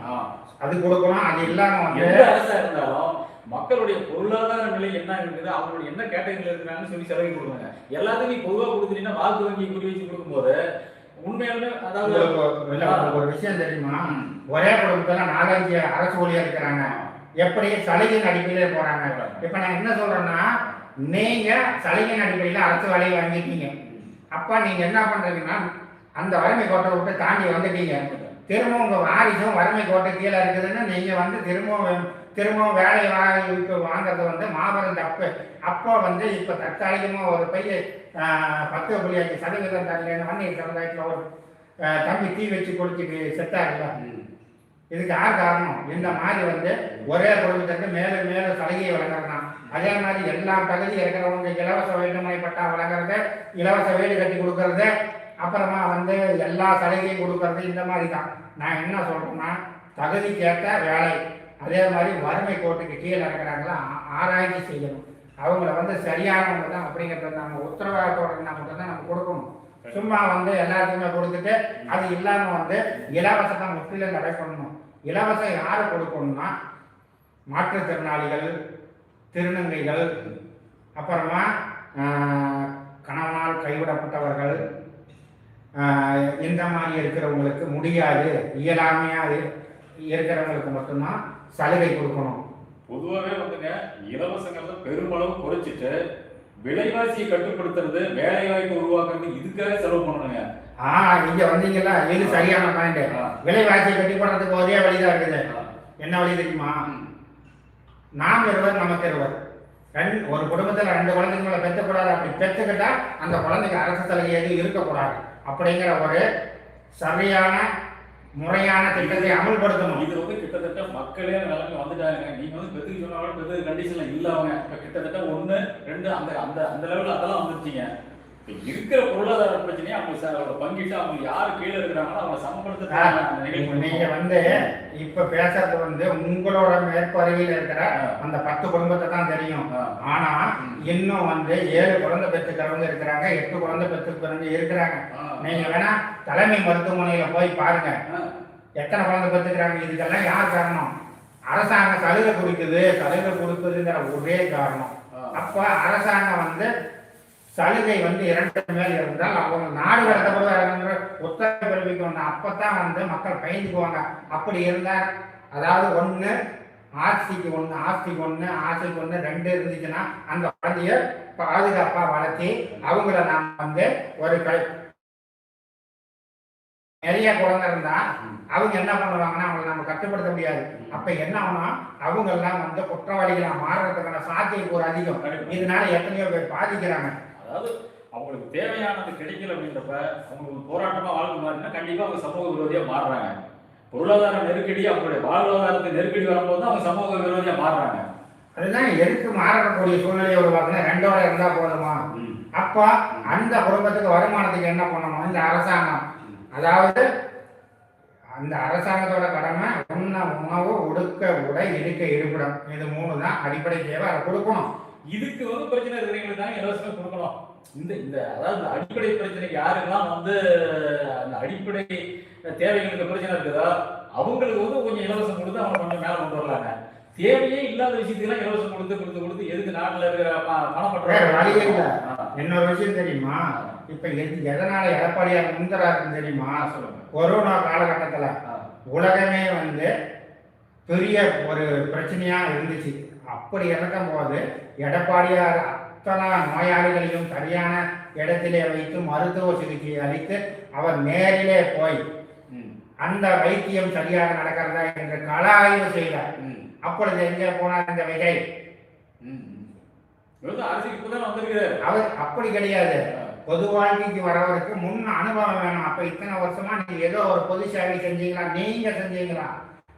அது கொடுக்கணும். அது இல்லாம எந்த அரசா இருந்தாலும் மக்களுடைய பொருளாதார நிலை என்ன இருக்குது, அவங்களுடைய என்ன கேட்டகரியில் இருக்கிறாங்கன்னு சொல்லி சலுகை கொடுக்குறாங்க. எல்லாத்துக்கும் பொதுவாக கொடுத்துட்டீங்கன்னா வாக்கு வங்கி குறி வச்சு கொடுக்கும்போது உண்மையாலுமே அதாவது ஒரு விஷயம் தெரியுமா, ஒரே குடும்பத்துல 4-5 அரசு ஊழியர் இருக்கிறாங்க. எப்படி சலுகையின் அடிப்படையில போறாங்க. இப்ப நான் என்ன சொல்றேன்னா, நீங்க சலுகையின் அடிப்படையில அரசு வேலையை வாங்கிட்டீங்க. அப்ப நீங்க என்ன பண்றீங்கன்னா, அந்த வறுமை கோட்டை விட்டு தாண்டி வந்துட்டீங்க. திரும்ப உங்க வாரிசும் வறுமை கோட்டை கீழே இருக்குதுன்னு நீங்க வந்து திரும்பவும் வேலை வாங்குறது வந்து மாபெரும் தப்பு. அப்போ வந்து இப்ப தற்காலிகமா ஒரு பையன் 10.5% தரல வன்னியர் சமுதாயத்தில் ஒரு தம்பி தீ வச்சு கொடுத்துட்டு செத்தாருல்ல, இதுக்கு யார் காரணம்? இந்த மாதிரி வந்து ஒரே குடும்பத்திற்கு மேலும் மேலும் சலுகையை வழங்குறதுதான். அதே மாதிரி எல்லா தகுதி இருக்கிறவங்க இலவச வேண்டுமுறை பட்டா வழங்குறது, இலவச வீடு கட்டி கொடுக்கறது, அப்புறமா வந்து எல்லா சலுகையும் கொடுக்கறது, இந்த மாதிரி தான். நான் என்ன சொல்றேன்னா, தகுதிக்கேற்ற வேலை. அதே மாதிரி வறுமை கோட்டுக்கு கீழே இருக்கிறாங்களா ஆராய்ச்சி செய்யணும். அவங்கள வந்து சரியானவங்க தான் அப்படிங்கிறத நம்ம உத்தரவாதத்தோட மட்டும்தான் நம்ம கொடுக்கணும். சும்மா வந்து எல்லாத்துக்குமே கொடுத்துட்டு அது இல்லாம வந்து இலவசத்தை முற்றிலும் தடை பண்ணணும். இலவசம் யாரு கொடுக்கணும்னா, மாற்றுத்திறனாளிகள், திருநங்கைகள், அப்புறமா கணவனால் கைவிடப்பட்டவர்கள், இந்த மாதிரி இருக்கிறவங்களுக்கு முடியாது, இயலாமையா இருக்கிறவங்களுக்கு மட்டும்தான் சலுகை கொடுக்கணும். பொதுவாகவே வந்துங்க இலவசங்கிறத பெருமளவு குறைச்சிட்டு விலைவாசியை கட்டுப்படுத்துறது, வேலை வாய்ப்பு உருவாக்குறது, இதுக்காக செலவு பண்ணணுங்க. இங்க வந்தீங்கல்ல, இது சரியான பாயிண்ட். விலைவாசியை கட்டுப்படுறதுக்கு ஒரே வழிதான் இருக்குது. என்ன வழி தெரியுமா? நாம் இருவர் நமக்கு இருவர். ஒரு குடும்பத்துல 2 குழந்தைங்க மேல பெற்றக்கூடாது. அப்படி பெற்றுக்கிட்டா அந்த குழந்தைக்கு அரசு சலுகை எதுவும் இருக்கக்கூடாது அப்படிங்கிற ஒரு சரியான முறையான திட்டத்தை அமல்படுத்தணும். இது வந்து கிட்டத்தட்ட மக்களே நிலைமை வந்துட்டாங்க. நீங்க வந்து பெற்றுக்கு சொன்னாலும் பெற்று கண்டிஷன்ல இல்ல. அவங்க கிட்டத்தட்ட 1, 2 அந்த அந்த அந்த லெவலில் அதெல்லாம் வந்துருச்சிங்க. இருக்கிற பொருளாதார பிரச்சனையை அவங்க பங்கிட்டு அவங்க யாரு கீழே இருக்கிறாங்களோ அவங்க சமப்படுத்த. நீங்க வந்து இப்ப பேசுறது வந்து உங்களோட மேற்பார்வையில் இருக்கிற அந்த 10 குடும்பத்தை தான் தெரியும். ஆனா இன்னும் வந்து 7 குழந்தை பெற்றுக்கிறவங்க இருக்கிறாங்க, 8 குழந்தை பெற்றுக்கிறவங்க இருக்கிறாங்க. நீங்க வேணா தலைமை மருத்துவமனையில போய் பாருங்க, எத்தனை குழந்தை பெற்றுக்கிறாங்க. இதுக்கெல்லாம் யார் காரணம்? அரசாங்கம் சலுகை கொடுக்குதுங்கிற ஒரே காரணம். அப்ப அரசாங்கம் வந்து சலுகை வந்து 2 மேல் இருந்தால் அவங்க நாடு கடத்தப்படுவாங்க உத்தரவு பிறப்பிக்கணும். அப்பதான் வந்து மக்கள் பயந்துக்குவாங்க. அப்படி இருந்தால், அதாவது 1 ஆஸ்திக்கு 1 ஆஸ்திக்கு 1 ஆசைக்கு 1 2 இருந்துச்சுன்னா அந்த குழந்தைய பாதுகாப்பா வளர்த்தி அவங்கள நாம் வந்து ஒரு நிறைய குழந்தை இருந்தா அவங்க என்ன பண்ணுவாங்கன்னா அவங்களை நம்ம கட்டுப்படுத்த முடியாது. அப்ப என்ன ஆகுனா அவங்க எல்லாம் வந்து குற்றவாளிகளா மாறுறதுக்கான சாத்தியக்கூறு அதிகம். இதனால எத்தனையோ பேர் பாதிக்கிறாங்க. அதாவது அவங்களுக்கு தேவையானது கிடைக்கல அப்படின்றப்ப அவங்களுக்கு போராட்டமா வாழ்க்கை மாறினா கண்டிப்பா அவங்க சமூக விரோதியா மாறுறாங்க. பொருளாதார நெருக்கடி, அவங்களுடைய வாழ்வாதாரத்துக்கு நெருக்கடி வரும்போது அவங்க சமூக விரோதியா மாறுறாங்க. அதுதான் எதுக்கு மாறக்கூடிய சூழ்நிலையை உருவாக்குனா 2 இருந்தா போதுமா? அப்ப அந்த குடும்பத்துக்கு வருமானத்துக்கு என்ன பண்ணணும்? இந்த அரசாங்கம், அதாவது அந்த அரசாங்கத்தோட கடமை உணவு, உடுக்க உடை, இருக்க இருப்பிடம், இது 3 தான் அடிப்படை தேவை. அதை கொடுக்கணும். இதுக்கு வந்து பிரச்சனை இருக்கிறவங்களுக்கு தான் இலவசமா கொடுக்கணும். இந்த இந்த அதாவது அடிப்படை பிரச்சனைக்கு யாருக்கெல்லாம் வந்து அந்த அடிப்படை தேவைகளுக்கு பிரச்சனை இருக்குதோ அவங்களுக்கு வந்து கொஞ்சம் இலவசம் கொடுத்து அவங்க கொஞ்சம் மேல கொண்டு வரலாங்க. தேவையே இல்லாத விஷயத்துக்கெல்லாம் இலவசம் கொடுத்து எதுக்கு நாட்டுல இருக்கிற பணம். இன்னொரு விஷயம் தெரியுமா? இப்ப எதனால எடப்பாடியார் முந்தராருன்னு தெரியுமா? சொல்லுங்க. கொரோனா காலகட்டத்துல உலகமே வந்து பெரிய ஒரு பிரச்சனையா இருந்துச்சு. அப்படி இறக்கும் போது எடப்பாடியார் அத்தனை நோயாளிகளையும் சரியான இடத்திலே வைத்து மருத்துவ சிகிச்சை அளித்து அவர் நேரிலே போய் அந்த வைத்தியம் சரியாக நடக்கிறதா என்று கள ஆய்வு செய்தார். அப்பொழுது எங்கே போனார் இந்த விஜய்? அவர் அப்படி கிடையாது. பொது வாழ்க்கைக்கு வரவருக்கு முன் அனுபவம் வேணும். அப்ப இத்தனை வருஷமா நீங்க ஏதோ ஒரு பொது சேவை செஞ்சீங்களா? நீங்க செஞ்சீங்களா?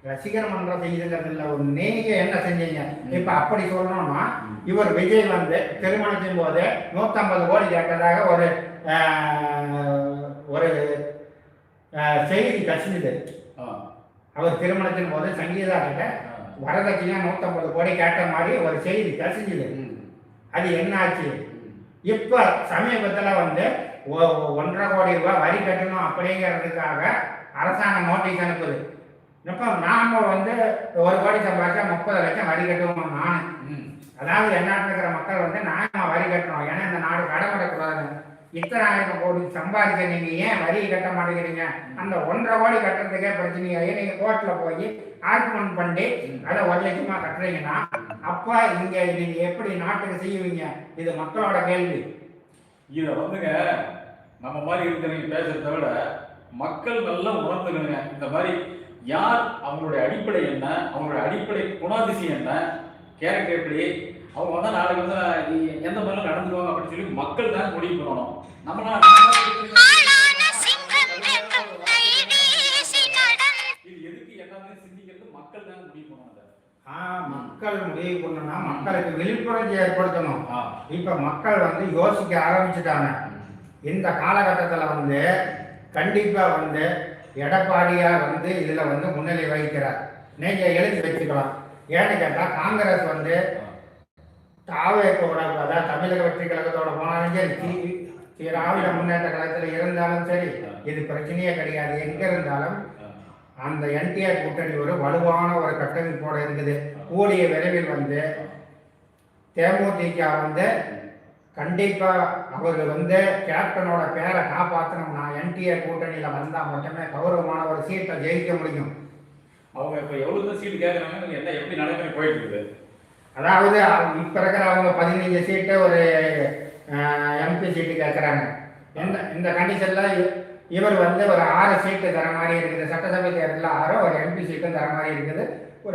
ரசிகர் மன்றம் செய்யுங்கிறது இல்லை, நீங்க என்ன செஞ்சீங்க? இப்ப அப்படி சொல்லணும்னா இவர் விஜய் வந்து திருமணத்தின் போது 150 கோடி கேட்டதாக ஒரு செய்தி கசிஞ்சுது. அவர் திருமணத்தின் போது சங்கீதா கிட்ட வரதட்சணையா 150 கோடி கேட்ட மாதிரி ஒரு செய்தி கசிஞ்சுது. அது என்ன ஆச்சு? இப்ப சமீபத்தில் வந்து 1.5 கோடி ரூபாய் வரி கட்டணும் அப்படிங்கிறதுக்காக அரசாங்கம் நோட்டீஸ் அனுப்புது. இப்போ நாம வந்து 1 கோடி சம்பாதிச்சா 30 லட்சம் வரி கட்டுவோம். நான் அதாவது எந்நாட்டில் இருக்கிற மக்கள் வந்து நான் வரி கட்டணும், ஏன்னா இந்த நாடு கடமைக்கூடாது. இத்தனை ஆயிரம் கோடி சம்பாதிக்க நீங்க ஏன் வரி கட்ட மாட்டேங்கிறீங்க? அந்த 1.5 கோடி கட்டுறதுக்கே பிரச்சனையாகி நீங்க கோர்ட்ல போய் ஆர்குமெண்ட் பண்ணி அதை 1 லட்சமா கட்டுறீங்கன்னா அப்ப இங்க நீங்க எப்படி நாட்டுக்கு செய்வீங்க? இது மக்களோட கேள்வி. இதை வந்துங்க நம்ம மாதிரி இருக்கிறவங்க பேசுறத விட மக்கள் நல்லா உணர்ந்துக்கணுங்க. இந்த மாதிரி யார், அவங்களுடைய அடிப்படை என்ன, அவங்களுடைய அடிப்படை குணாதிசயம் என்ன, கேரக்டர் எப்படி, அவங்க வந்து நாளைக்கு வந்து எந்த மாதிரிலாம் நடந்துக்குவாங்க அப்படின்னு சொல்லி மக்கள் தான் முடிவு பண்ணணும். நம்மளாம் இது எதுக்கு எல்லாமே சிந்திக்கிறது மக்கள் தான் முடிவு பண்ணணும். மக்கள் முடிவு பண்ணணும்னா மக்களுக்கு விழிப்புணர்ச்சி ஏற்படுத்தணும். இப்ப மக்கள் வந்து யோசிக்க ஆரம்பிச்சுட்டாங்க. இந்த காலகட்டத்தில் வந்து கண்டிப்பா வந்து எடப்பாடியார் வந்து இதுல வந்து முன்னிலை வகிக்கிறார். நீங்க எழுதி வச்சுக்கலாம். ஏன்னு கேட்டா காங்கிரஸ் வந்து தாவேக்கோட, அதாவது தமிழக வெற்றி கழகத்தோட போனாலும் சரி, திராவிட முன்னேற்ற கழகத்தில் இருந்தாலும் சரி, இது பிரச்சனையே கிடையாது. எங்க இருந்தாலும் அந்த என்டிஆர் கூட்டணி ஒரு வலுவான ஒரு கட்டமைப்போட இருக்குது. கூடிய விரைவில் வந்து தேமுதிக வந்து கண்டிப்பா அவர்கள் வந்து கேப்டனோட பேரை காப்பாற்றணும்னா என்டிஆர் கூட்டணியில வந்தா மட்டுமே கௌரவமான ஒரு சீட்டை ஜெயிக்க முடியும். அவங்க இப்ப எவ்வளவு சீட்டு கேட்கறாங்க, என்ன எப்படி நடைமுறை போயிட்டு இருக்குது? அதாவது இப்ப இருக்கிற அவங்க 15 சீட்டு ஒரு எம்பி சீட்டு கேட்கறாங்க. இந்த கண்டிஷன்ல இவர் வந்து ஒரு 6 சீட்டு தர மாதிரி இருக்குது. சட்டசபை தேர்தலில் 6, ஒரு எம்பி சீட்டும் தர மாதிரி இருக்குது.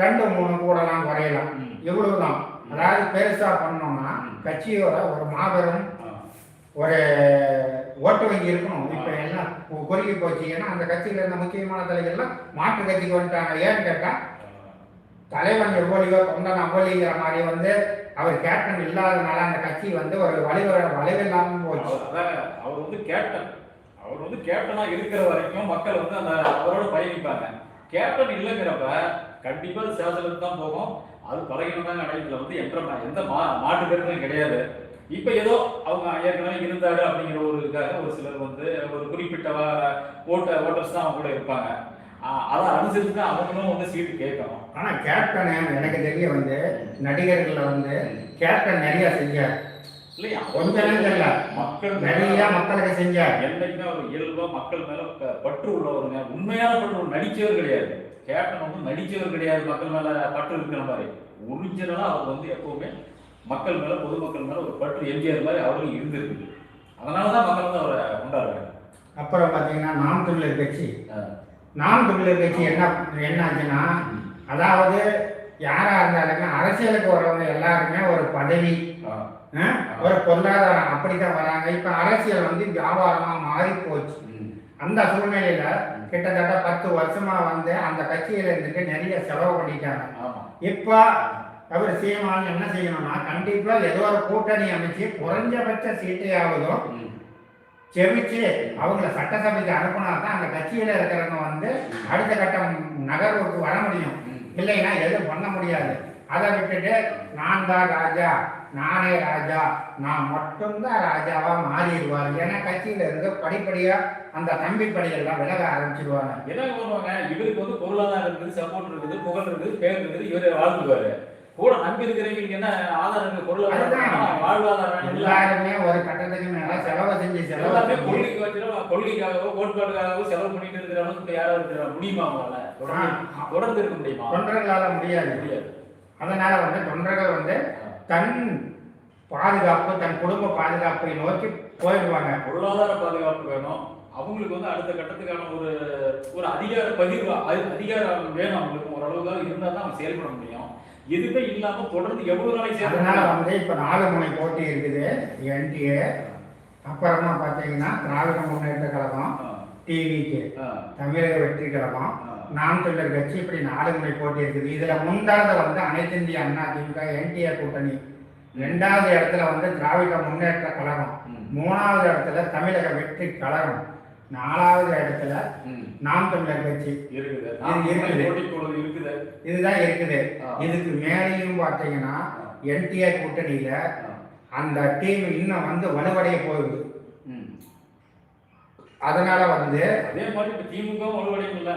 2, 3 கூடலாம் குறையலாம். இவ்வளவுதான். அதாவது பெருசா பண்ணோம்னா கட்சியோட ஒரு மாபெரும் ஒரு ஓட்டு வங்கி இருக்கணும். இப்ப எல்லாம் குறுகி போச்சு. ஏன்னா அந்த கட்சியில இருந்த முக்கியமான தலைவர்கள்லாம் மாற்று கட்சிக்கு வந்துட்டாங்க. ஏன்னு கேட்டா தலைவன் எவ்வளியோ தொண்டன் அவ்வளிங்கிற மாதிரி வந்து அவர் கேப்டன் இல்லாதனால அந்த கட்சி வந்து ஒரு வலிவில்லாம போச்சு. அவர் வந்து கேப்டனா இருக்கிற வரைக்கும் மக்கள் வந்து அந்த அவரோட பயணிப்பாங்க. கேப்டன் இல்லைங்கிறப்ப கண்டிப்பா சேசலுக்கு தான் போகும். அது பழகினதாங்க அடையத்துல வந்து எந்த மாட்டு கருத்தும் கிடையாது. இப்ப ஏதோ அவங்க ஏற்கனவே இருந்தாரு அப்படிங்கிற ஒரு இதுக்காக ஒரு சிலர் வந்து ஒரு குறிப்பிட்ட ஓட்டர்ஸ் தான் அவங்க கூட இருப்பாங்க. அதை அனுசரித்து தான் அவங்களும் வந்து சீட்டு கேட்கணும். ஆனா கேப்டன் எனக்கு தெரிய வந்து நடிகர்கள் வந்து கேப்டன் நிறைய செஞ்சார் இல்லையா? கொஞ்சம் இல்ல, மக்கள் நிறைய மக்களுக்கு செஞ்சார். என்னைக்குமே ஒரு இயல்பா மக்கள் மேல பற்று உள்ளவருங்க. உண்மையான பற்று, நடிச்சவர் கிடையாது. கேப்டன் வந்து நடிச்சவர் கிடையாது. மக்கள் மேல பற்று இருக்கிற மாதிரி ஒரிஜினலா அவர் வந்து எப்பவுமே மக்கள் மேல, பொதுமக்கள் மேல ஒரு பற்று எம்ஜிஆர் மாதிரி அவரும் இருந்திருக்கு. அதனாலதான் மக்கள் வந்து அவரை கொண்டாடுறாங்க. அப்புறம் பாத்தீங்கன்னா நாம் தமிழர் கட்சி என்ன ஆச்சுன்னா, அதாவது யாரா இருந்தாலுமே அரசியலுக்கு வரவங்க எல்லாருமே ஒரு பதவி, ஒரு பொருளாதாரம் அப்படித்தான் வராங்க. இப்ப அரசியல் வந்து வியாபாரமா மாறி போச்சு. அந்த சூழ்நிலையில கிட்டத்தட்ட 10 வருஷமா வந்து அந்த கட்சியில இருந்துட்டு நிறைய செலவு பண்ணிட்டாங்க. இப்ப அவர் சீமான் என்ன செய்யணும்னா, கண்டிப்பா ஏதோ ஒரு கூட்டணி அமைச்சு குறைஞ்சபட்ச சீட்டையாவதும் செவிச்சு அவங்கள சட்டசபைக்கு அனுப்புனா தான் அந்த கட்சியில இருக்கிறவங்க வந்து அடுத்த கட்டம் நகர்வுக்கு வர முடியும். இல்லைன்னா எதுவும் பண்ண முடியாது. அதை விட்டுட்டு நான் தான் ராஜா, நானே ராஜா, நான் மட்டும்தான் ராஜாவா மாறிடுவார். ஏன்னா கட்சியில இருந்து படிப்படியா அந்த தம்பி படிகள்லாம் விலக ஆரம்பிச்சிடுவாங்க. என்ன பண்ணுவாங்க, இவருக்கு வந்து பொருளாதாரம் இருக்குது, சப்போர்ட் இருக்குது, புகழ் இருக்குது, பேர் இருக்குது, இவரை வாழ்ந்துவாரு. கூட நம்பி இருக்கிறவங்களுக்கு என்ன ஆதாரம், பொருளாதாரம், வாழ்வாதாரம் எல்லாருமே ஒரு கட்டத்துக்கு மேல செலவு செஞ்சு கொள்கைக்காகவோ கோட்பாடுக்காகவோ செலவு பண்ணிட்டு இருக்கிற அளவுக்கு யாராவது முடியுமா? அவங்களால தொடர்ந்து இருக்க முடியுமா? தொண்டர்களால முடியாது. அதனால வந்து தொண்டர்கள் வந்து தன் பாதுகாப்பு, தன் குடும்ப பாதுகாப்பை நோக்கி போயிடுவாங்க. பொருளாதார பாதுகாப்பு வேணும் அவங்களுக்கு. வந்து அடுத்த கட்டத்துக்கான ஒரு அதிகார பகிர்வு, அதிகாரம் வேணும் அவங்களுக்கு. ஓரளவுக்கு இருந்தால் தான் அவங்க செயல்பட முடியும். எதுவுமே இல்லாம தொடர்ந்து எவ்வளவு நாளைக்கு. அதனால வந்து இப்ப 4 முனை போட்டி இருக்குது. என்டிஏ, அப்புறமா பாத்தீங்கன்னா திராவிட முன்னேற்ற கழகம், டிவிகே, தமிழக வெற்றி கழகம், நாம் தமிழர் கட்சி, இப்படி 4 முனை போட்டி இருக்குது. இதுல முன்னாவது வந்து அனைத்து இந்திய அண்ணா திமுக என்டிஏ கூட்டணி, 2வது இடத்துல வந்து திராவிட முன்னேற்ற கழகம், 3வது இடத்துல தமிழக வெற்றி கழகம், 4வது இடத்துல நாம் தமிழர் கட்சி இருக்குது. இதுதான் இருக்குது. இதுக்கு மேலேயும் பார்த்தீங்கன்னா என்டிஆர் கூட்டணியில அந்த டீம் இன்னும் வந்து வலுவடைய போகுது. அதனால வந்து அதே மாதிரி இப்ப திமுக வலுவடையல,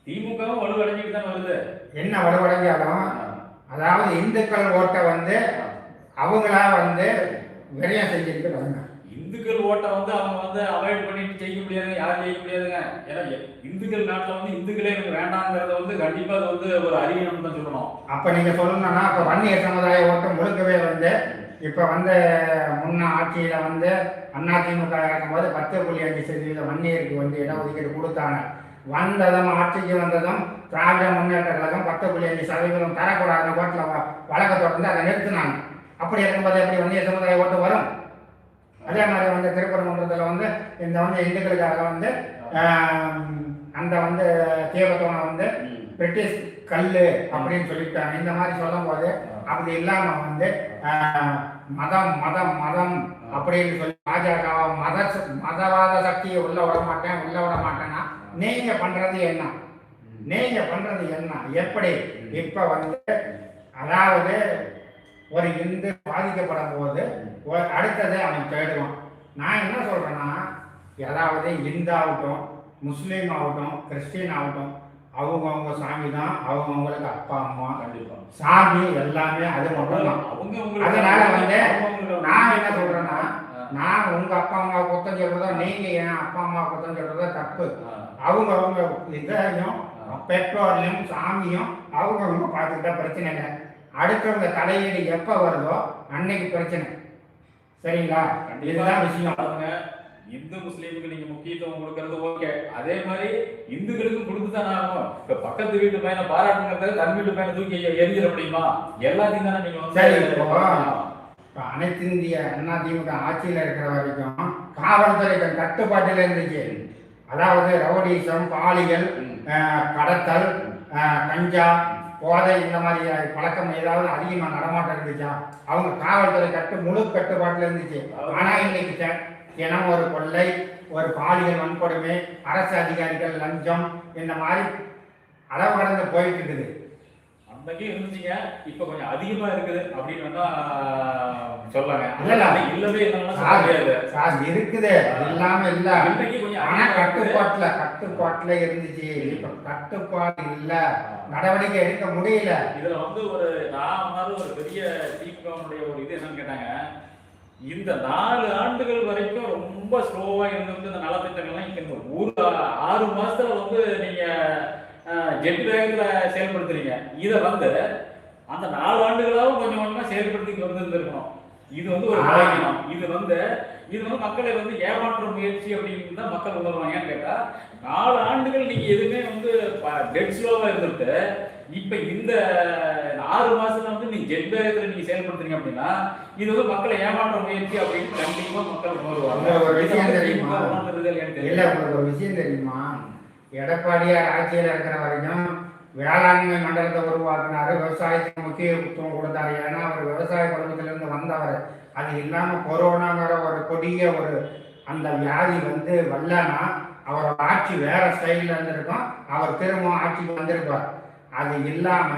திமுக வலுவடைஞ்சிட்டு தான் வருது. என்ன வலுவடைஞ்சாலும் அதாவது இந்துக்கள் ஓட்டை வந்து அவங்களா வந்து விரயம் செஞ்சிருக்கிறாங்க. இந்துக்கள் ஓட்டை வந்து அவங்க வந்து அவாய்ட் பண்ணிட்டு ஜெயிக்க முடியாதுங்க, யாரும் ஜெயிக்க முடியாதுங்க. ஏன்னா இந்துக்கள் நாட்டில் வந்து இந்துக்களே எனக்கு வேண்டாங்கிறத வந்து கண்டிப்பா அது வந்து ஒரு அறியணும் தான் சொல்லணும். அப்ப நீங்க சொல்லணும்னா அப்ப வன்னியர் சமுதாய ஓட்டம் முழுக்கவே வந்து இப்ப வந்து முன்ன ஆட்சியில வந்து அதிமுக இருக்கும்போது 10.5% வன்னியருக்கு வந்து இடஒதுக்கீடு கொடுத்தாங்க. வந்ததும் ஆட்சிக்கு வந்ததும் திராவிட முன்னேற்ற கழகம் 10.5% தரக்கூடாதுன்னு ஓட்டில் வழக்கை தொடர்ந்து அதை நிறுத்தினாங்க. அப்படி இருக்கும்போது எப்படி வன்னியர் சமுதாய ஓட்டு வரும்? அதே மாதிரி வந்து திருப்பரங்குன்றத்தில் வந்து இந்த வந்து இந்துக்களுக்காக வந்து அந்த வந்து தீபத்தோனை வந்து பிரிட்டிஷ் கல்லு அப்படின்னு சொல்லிட்டாங்க. இந்த மாதிரி சொல்லும் போது அப்படி இல்லாம வந்து மதம் மதம் மதம் அப்படின்னு சொல்லி பாஜக மதவாத சக்தியை உள்ள விட மாட்டேன்னா நீங்க பண்றது என்ன? நீங்க பண்றது என்ன? எப்படி இப்ப வந்து அதாவது ஒரு இந்து பாதிக்கப்படும் போது அடுத்தது அவன் தேடுவான். நான் என்ன சொல்றேன்னா, அதாவது இந்து ஆகட்டும், முஸ்லீம் ஆகட்டும், கிறிஸ்டின் ஆகட்டும், அவங்கவுங்க சாமி தான், அவங்கவுங்களுக்கு அப்பா அம்மா சாமி எல்லாமே அது மட்டும் தான். அதனால வந்து நான் என்ன சொல்றேன்னா, நான் உங்க அப்பா அம்மா குத்தம் சொல்றதோ நீங்க என் அப்பா அம்மா குத்தம் சொல்றதோ தப்பு. அவங்க இதையும் பெற்றோரையும் சாமியும் அவங்க பார்த்துக்கிட்டா பிரச்சனை இல்லை. அடுத்தவங்க தலையீடு எப்ப வருதோ அன்னைக்கு பிரச்சனை. சரிங்களா? இதுதான் விஷயம். இந்து முஸ்லீமுக்கு நீங்க முக்கியத்துவம் கொடுக்கறது ஓகே, அதே மாதிரி இந்துக்களுக்கும் கொடுத்துதான் ஆகும். இப்ப பக்கத்து வீட்டு பையனை பாராட்டுங்கிறது தன் வீட்டு பையனை தூக்கி எரிஞ்சிட முடியுமா? எல்லாத்தையும் தானே நீங்க சரி. இப்போ அனைத்து இந்திய அதிமுக ஆட்சியில் இருக்கிற வரைக்கும் காவல்துறை கட்டுப்பாட்டில் இருந்துச்சு. அதாவது ரவுடிசம், பாலியல், கடத்தல், கஞ்சா, போதை இந்த மாதிரி பழக்கம் ஏதாவது அதிகமாக நடமாட்டம் இருந்துச்சா? அவங்க காவல்துறை முழு கட்டுப்பாட்டில் இருந்துச்சு. ஆனா இன்னைக்கு தினம் ஒரு கொள்ளை, ஒரு பாலியல் வன்கொடுமை, அரசு அதிகாரிகள் லஞ்சம், இந்த மாதிரி அளவு கடந்து போயிட்டு இருக்குது. அன்னைக்கு இருந்துச்சுங்க, இப்ப கொஞ்சம் அதிகமா இருக்குது அப்படின்னு வேணா சொல்லாங்க. இல்லவே இருக்குது, இல்லாம இல்ல. ஆனா கட்டுப்பாட்டுல இருந்துச்சு. இப்ப கட்டுப்பாடு இல்ல, நடவடிக்கை எடுக்க முடியல. இதுல வந்து ஒரு பெரிய திமுகவுடைய ஒரு இது என்னன்னு கேட்டாங்க, இந்த 4 ஆண்டுகள் வரைக்கும் ரொம்ப ஸ்லோவா இருந்தது இந்த நலத்திட்டங்கள்லாம் இப்ப இந்த 6 மாசத்துல வந்து நீங்க ஜெட் வேகத்துல செயல்படுத்துறீங்க. இதை வந்து அந்த 4 ஆண்டுகளாவும் கொஞ்சம் கொஞ்சமா செயல்படுத்தி வந்துருக்கணும். இது வந்து ஒரு பலவீனம். இது வந்து மக்களை வந்து ஏமாற்ற முயற்சி அப்படின்னு தான் மக்கள் உணர்வாங்க. ஏன்னு கேட்டா 4 ஆண்டுகள் நீங்க எதுவுமே வந்து டெட் ஸ்லோவா இருந்துட்டு இப்ப இந்த 6 மாசத்துல வந்து நீங்க ஜெட் வேகத்துல நீங்க செயல்படுத்துறீங்க அப்படின்னா இது வந்து மக்களை ஏமாற்ற முயற்சி அப்படின்னு கண்டிப்பா மக்கள் உணர்வாங்க. ஒரு விஷயம் தெரியுமா? எடப்பாடியார் ஆட்சியில் இருக்கிற வரைக்கும் வேளாண்மை மண்டலத்தை உருவாக்குனாரு, விவசாயத்துக்கு முக்கியத்துவம் கொடுத்தாரு. ஏன்னா அவர் விவசாய குடும்பத்திலிருந்து வந்தவர். அது இல்லாம கொரோனாங்கிற ஒரு கொடிய ஒரு அந்த வியாதி வந்து வரலன்னா அவரோட ஆட்சி வேற ஸ்டைல்ல இருந்திருக்கும், அவர் திரும்பவும் ஆட்சிக்கு வந்திருப்பார். அது இல்லாம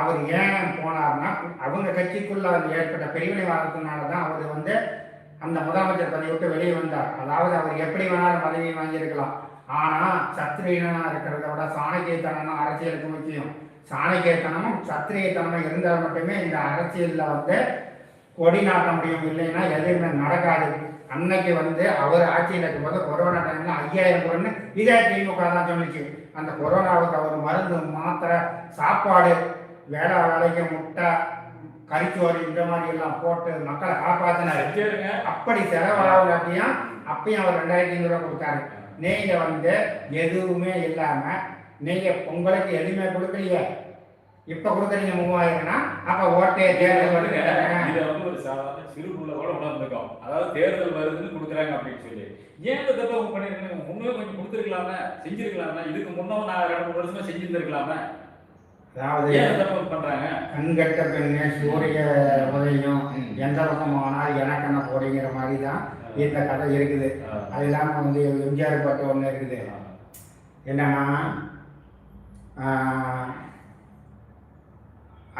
அவர் ஏன் போனார்னா அவங்க கட்சிக்குள்ள ஏற்பட்ட பிரிவினைவாதத்தினாலதான் அவர் வந்து அந்த முதலமைச்சர் பதவி விட்டு வெளியே வந்தார். அதாவது அவர் எப்படி வேணாலும் பதவி வாங்கியிருக்கலாம். ஆனா சத்திரியனா இருக்கிறத விட சாணக்கியத்தனம் அரசியலுக்கு முக்கியம். சாணக்கியத்தனமும் சத்திரியத்தனமும் இருந்தால் மட்டுமே இந்த அரசியல்ல வந்து கொடி நாட்ட முடியும். இல்லைன்னா எதுவுமே நடக்காது. அன்னைக்கு வந்து அவர் ஆட்சியில் இருக்கும்போது கொரோனா டைம்ல 5000 கோடின்னு இதே திமுக தான் சொல்லிச்சு. அந்த கொரோனாவுக்கு அவர் மருந்து, மாத்திரை, சாப்பாடு, வேலைக்கு முட்டை, கறிச்சோறு இந்த மாதிரி எல்லாம் போட்டு மக்களை காப்பாத்தினாரு. அப்படி செலவாகாட்டியும் அப்பயும் அவர் 2500 ரூபாய் கொடுத்தாரு. நீங்க வந்து எதுவுமே இல்லாம நீங்க உங்களுக்கு எதுவுமே கொடுக்கலையே, இப்ப கொடுக்குறீங்க 3000னா அப்ப ஓட்டே தேர்தல் வருது. இதை வந்து ஒரு சாதாரண சிறுபுள்ள கூட உணர்ந்துக்கும். அதாவது தேர்தல் வருதுன்னு கொடுக்குறாங்க அப்படின்னு சொல்லி ஏன் இந்த தப்ப பண்ணிருக்கீங்க? முன்னே கொஞ்சம் கொடுத்துருக்கலாமே, செஞ்சிருக்கலாமே. இதுக்கு முன்னே நான் 2-3 வருஷமா செஞ்சிருந்திருக்கலாமே. அதாவது ஏன் தப்பு பண்றாங்க? கண்கட்ட பெண்ணு சூரிய உதயம் எந்த பக்கம் போனால் எனக்கு என்ன போடுங்கிற மாதிரி தான் இந்த கதை இருக்குது. அது இல்லாமல் வந்து எம்ஜிஆர் பாட்டு ஒன்று இருக்குது. என்னன்னா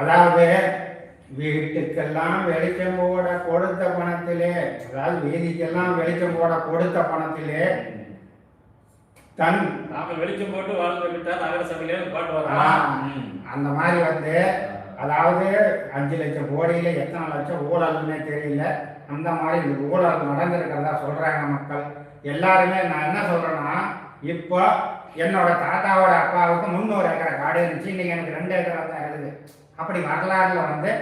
அதாவது வீட்டுக்கெல்லாம் வெளிச்சம் போட கொடுத்த பணத்திலே, அதாவது வீதிக்கெல்லாம் வெளிச்சம் போட கொடுத்த பணத்திலே தன் நாம வெளிச்சம் போட்டு வாழ்ந்து விட்டா நகர சபையிலே பாட்டு வரலாம். அந்த மாதிரி வந்து அதாவது 5 லட்சம் கோடியில எத்தனை லட்சம் ஊழல்னே தெரியல. அந்த மாதிரி இந்த ஊழல் நடந்திருக்கிறதா சொல்றாங்க மக்கள் எல்லாருமே. நான் என்ன சொல்றேன்னா, இப்போ என்னோட தாத்தாவோட அப்பாவுக்கு 300 ஏக்கரை காடு இருந்துச்சு, இன்னைக்கு எனக்கு 2 ஏக்கரா தான் இருக்குது. அப்படி வரலாறுல வந்து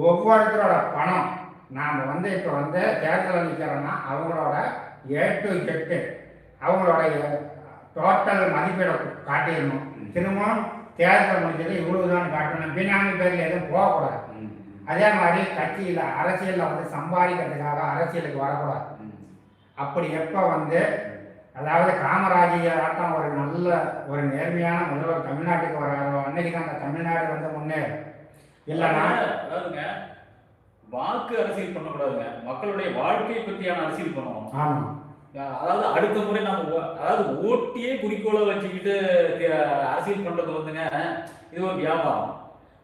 ஒவ்வொருத்தரோட பணம் நாம் வந்து இப்போ வந்து தேர்தலில் நிற்கிறோன்னா அவங்களோட A to Z அவங்களோட டோட்டல் மதிப்பீடை காட்டிடணும். திரும்பவும் தேர்தல் முடிஞ்சது இவ்வளவுதான் காட்டணும். பினாமி பேரில் எதுவும் போகக்கூடாது. அதே மாதிரி கட்சியில் அரசியலில் வந்து சம்பாதிக்கிறதுக்காக அரசியலுக்கு வரக்கூடாது. அப்படி எப்போ வந்து அதாவது காமராஜர் ஆட்டம் ஒரு நல்ல ஒரு நேர்மையான முதல்வர் தமிழ்நாட்டுக்கு வராரோ அன்னைக்கு தான் அந்த தமிழ்நாடு வந்து முன்னேறும். இல்லைன்னா அதாவதுங்க வாக்கு அரசியல் பண்ணக்கூடாதுங்க, மக்களுடைய வாழ்க்கையை பற்றியான அரசியல் பண்ணணும். ஆமாம், அதாவது அடுத்த முறை நம்ம அதாவது ஓட்டியே குறிக்கோளை வச்சுக்கிட்டு அரசியல் பண்றது வந்துங்க இது ஒரு வியாபாரம்.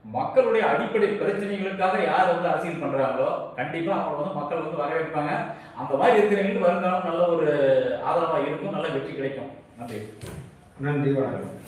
மக்களுடைய அடிப்படை பிரச்சனைகளுக்காக யார் வந்து அரசியல் பண்றாங்களோ கண்டிப்பா அவங்க வந்து மக்கள் வந்து வரவேற்பாங்க. அந்த மாதிரி இருக்கிறவங்களுக்கு வருங்காலம் நல்ல ஒரு ஆதரவா இருக்கும், நல்ல வெற்றி கிடைக்கும். நன்றி. நன்றி, வணக்கம்.